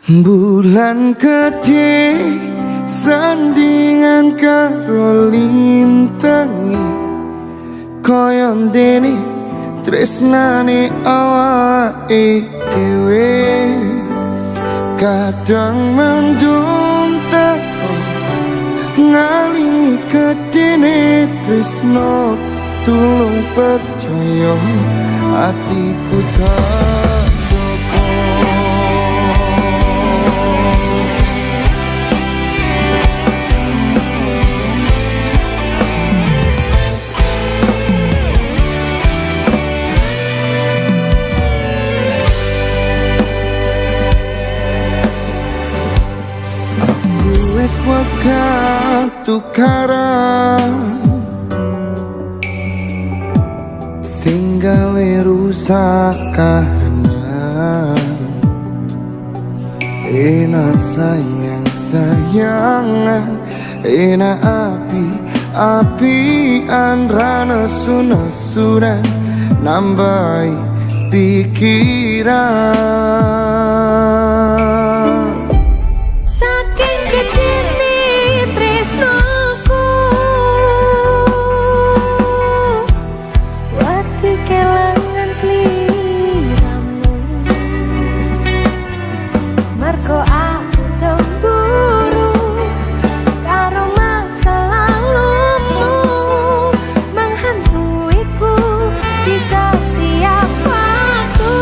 Bulan gede sandingan karo lintangi, koyo dene tresnane awake dhewe. Kadang mendung teko ngalingi gedene tresno, tulung percaya atiku tak joko. Wes waktu tukaran sing gawe rusak kahanan. Enak sayang-sayangan, enak api-apian, rana nesu-nesunan nambahi pikiran. Saking gedene tresnoku, wedi kelangan sliramu. Mergo aku cemburu karo masa lalumu, menghantuiku di setiap waktu.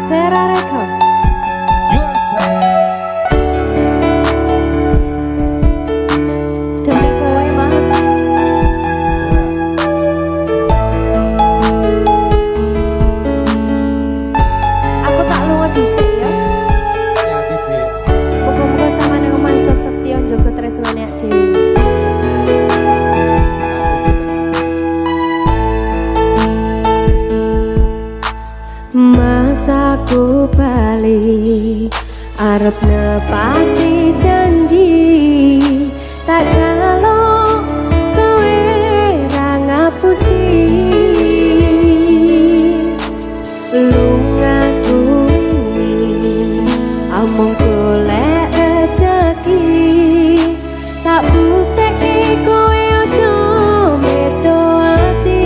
Tera Record. Demi kowe mas. Aku tak lunga dhisik ya. Ya Bibi. Muga-muga sampeyan omah iso setya njaga tresnane ak dhewe. Masaku bali arep nepati janji tak jalo kowe ra ngapusi lungaku ini amung golek rezeki tak buteki kowe aja medo ati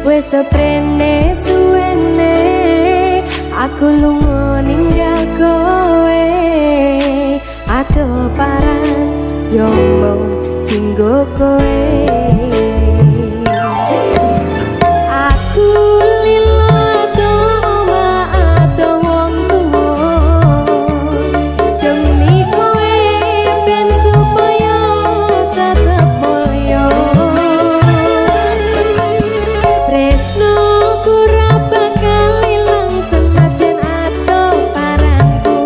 wis seprene suwene aku lunga ninggal kowe ado paran yo mau tinggo kowe aku lilo ado omah ado wong tuwa demi kowe ben supaya tetep mulya tresno ora bakal ilang senajan ado paranku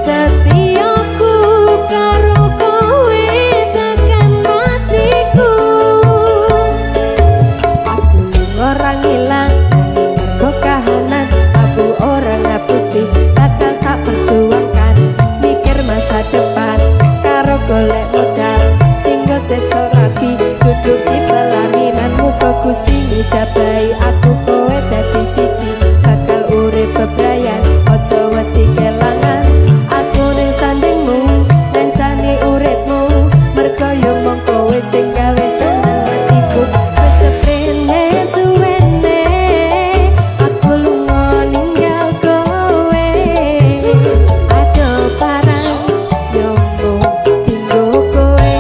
setiaku karo kowe tekan matiku aku orang ilang mergo kahanan aku orang ngapusi bakal tak perjuangkan mikir masa depan karo golek modal tinggal sesok rapi duduk di pelaminan muka Gusti ngijabahi aku kowe dadi siji bakal urip bebrayan aja wedi kelangan aku ning sandingmu rencane uripmu mergo yo mung kowe sing gawe seneng hatiku wis seprene suwene aku lunga ninggal kowe ado parang yo mung tinggo kowe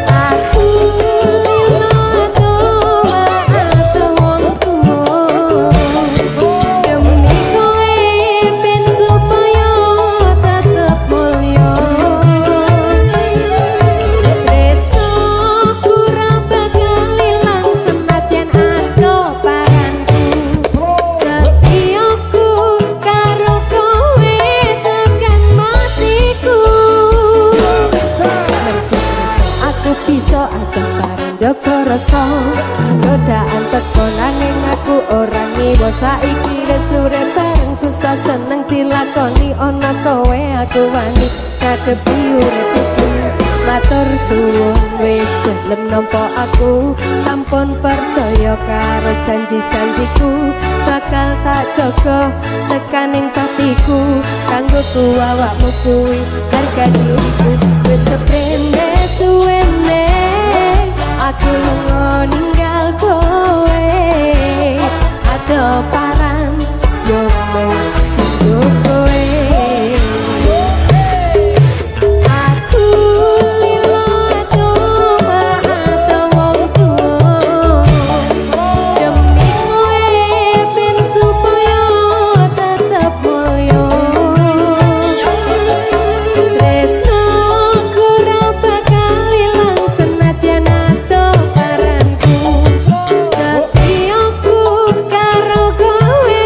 aku lilo ado ado wong tuwa demi kowe ben supaya tetep mulya tresnoku ora bakal ilang senajan ado paranku setiaku karo kowe tekan matiku aku bisa aja bareng jaga rasa godaan teko nanging aku ora ngiwa saiki wis urip bareng susah seneng dilakoni ana kowe aku wani kadepi urip iki matur suwun wis gelem nampa aku sampun percaya karo janji-janjiku bakal tak jaga tekaning patiku kanggo awakmu kuwi harga diriku wis seprene suwene aku lunga ninggal kowe ado paran yo mau tinggo kowe aku lilo ado ado wong tuwa demi kowe ben supaya tetep mulya tresnoku ora bakal ilang senajan ado paranku setiaku karo kowe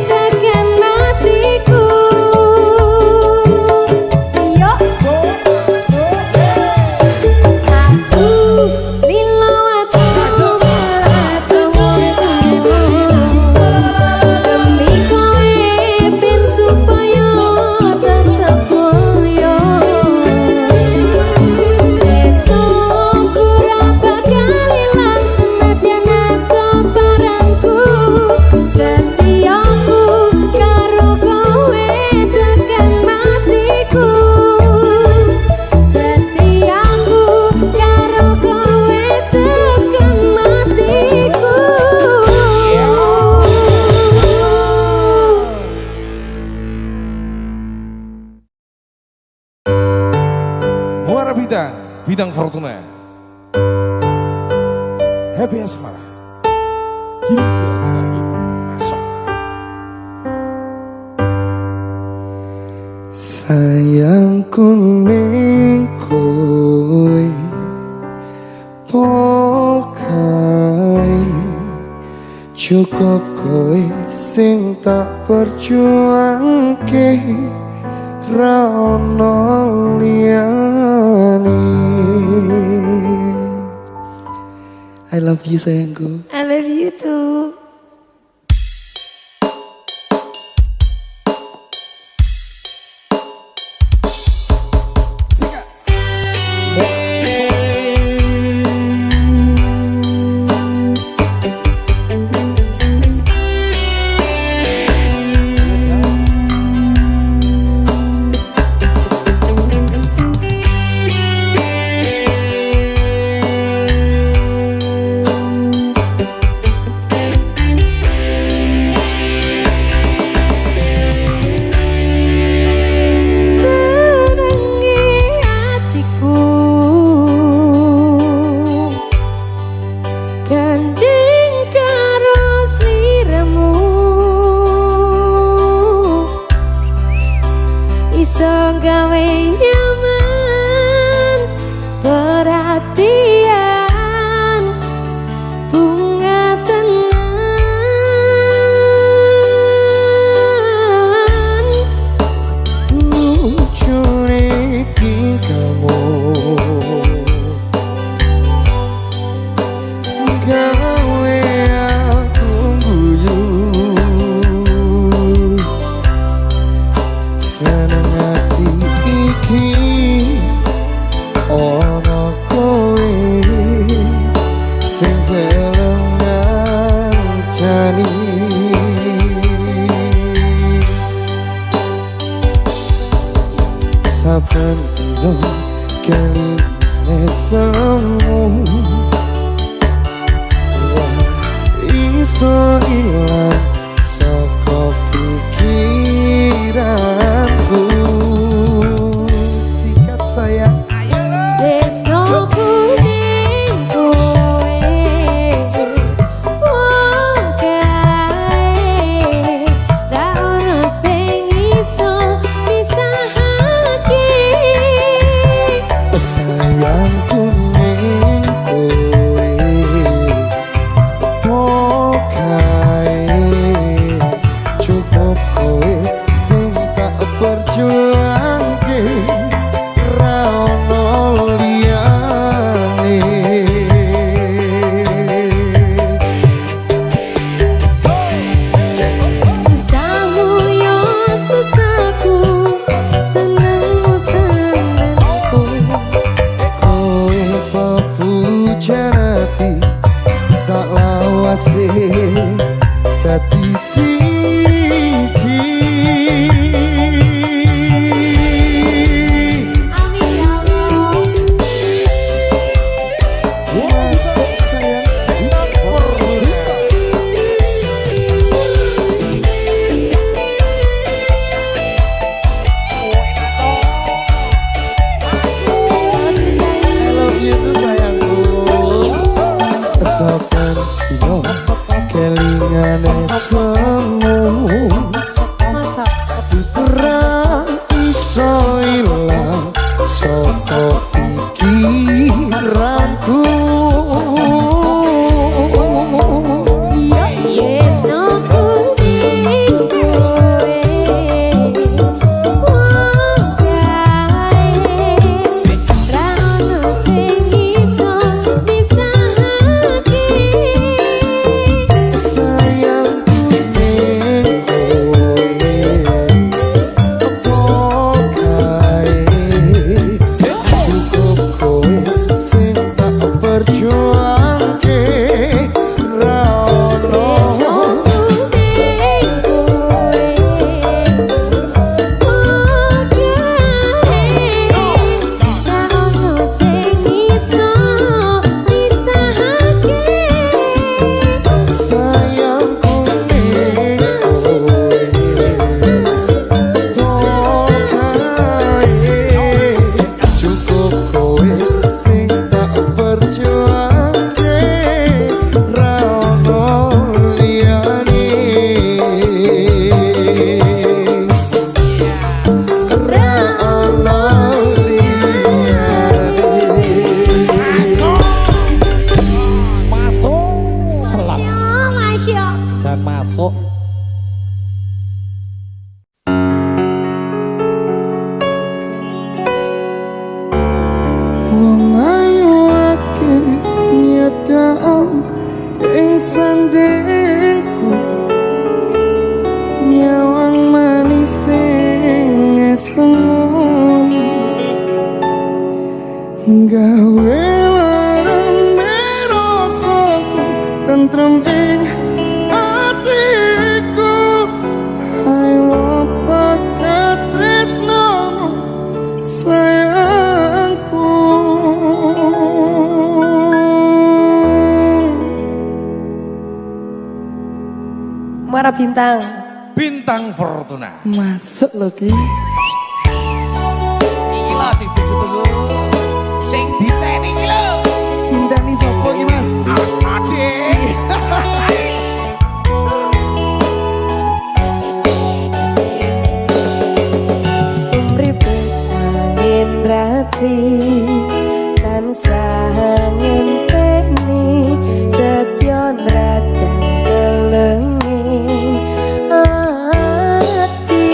tekan matiku yo aku lilo ado wong tuwa demi kowe ben supaya tetep mulya tresnoku ora bakal ilang senajan ado paranku setiaku karo kowe tekan matiku setiaku karo kowe tekan matiku Muara Bintang, Bintang Fortuna. Happy Asmara. Gila sakit. Masuk. Sayangku ning kowe pokai cukup kowe sing tak perjuangke ra ono liyane. I love you sayangku. I love you too. Saben dino kelingane semu iso ilang saka pikiranku. Sikat sayang. Sayangku ning kowe pokai cukup kowe sing tak perjuangke ra ono liyane. Susahmu yo susahku, senengmu senengku. Kowe pepujan ati saklawase dadi siji. Amin ya Allah. Saben dino kelingane semu Masak. ra iso ilang saka pikiranku. Yes, no kuning kowe pokai ra ono sing iso disahake. daam ing sandengku nyawang manis sing esem gawe larang rasaku tentrem ing atiku ayo pakat tresno sayangku. Muara Bintang. Bintang Fortuna. Masuk lho Ki. Iki lho sing ditunggu. Sing diteni iki lho. Nginteni sapa iki Mas? Ade. Sumripe angin rati tansah ngenteni setya nrajang kelenging ati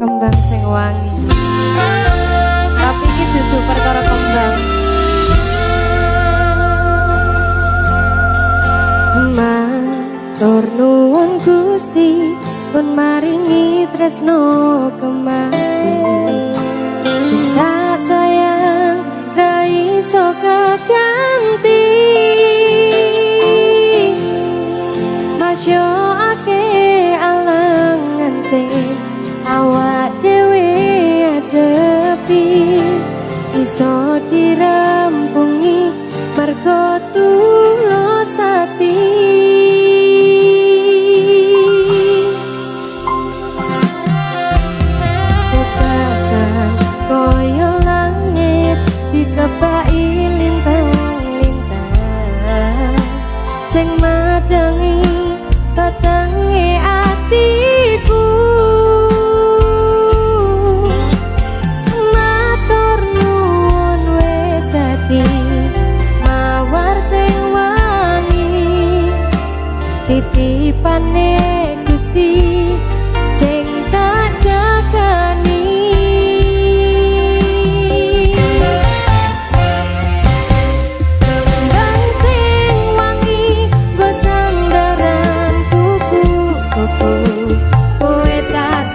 kembang sing wangi. Tapi iki dudu perkara kembang. Matur nuwun Gusti pun maringi tresno kembali. Cinta sayang ra iso kaganti. Masya ake alangan sing awak dewe adepi iso dirampungi mergo tulus ati. Kebasan koyo langit dikepai lintang-lintang sing madangi batange atiku. Matur nuwun wis dadi mawar sing wangi titipane Gusti sing tak jagani. Kembang sing wangi go sandaran kuku-kuku kowe tak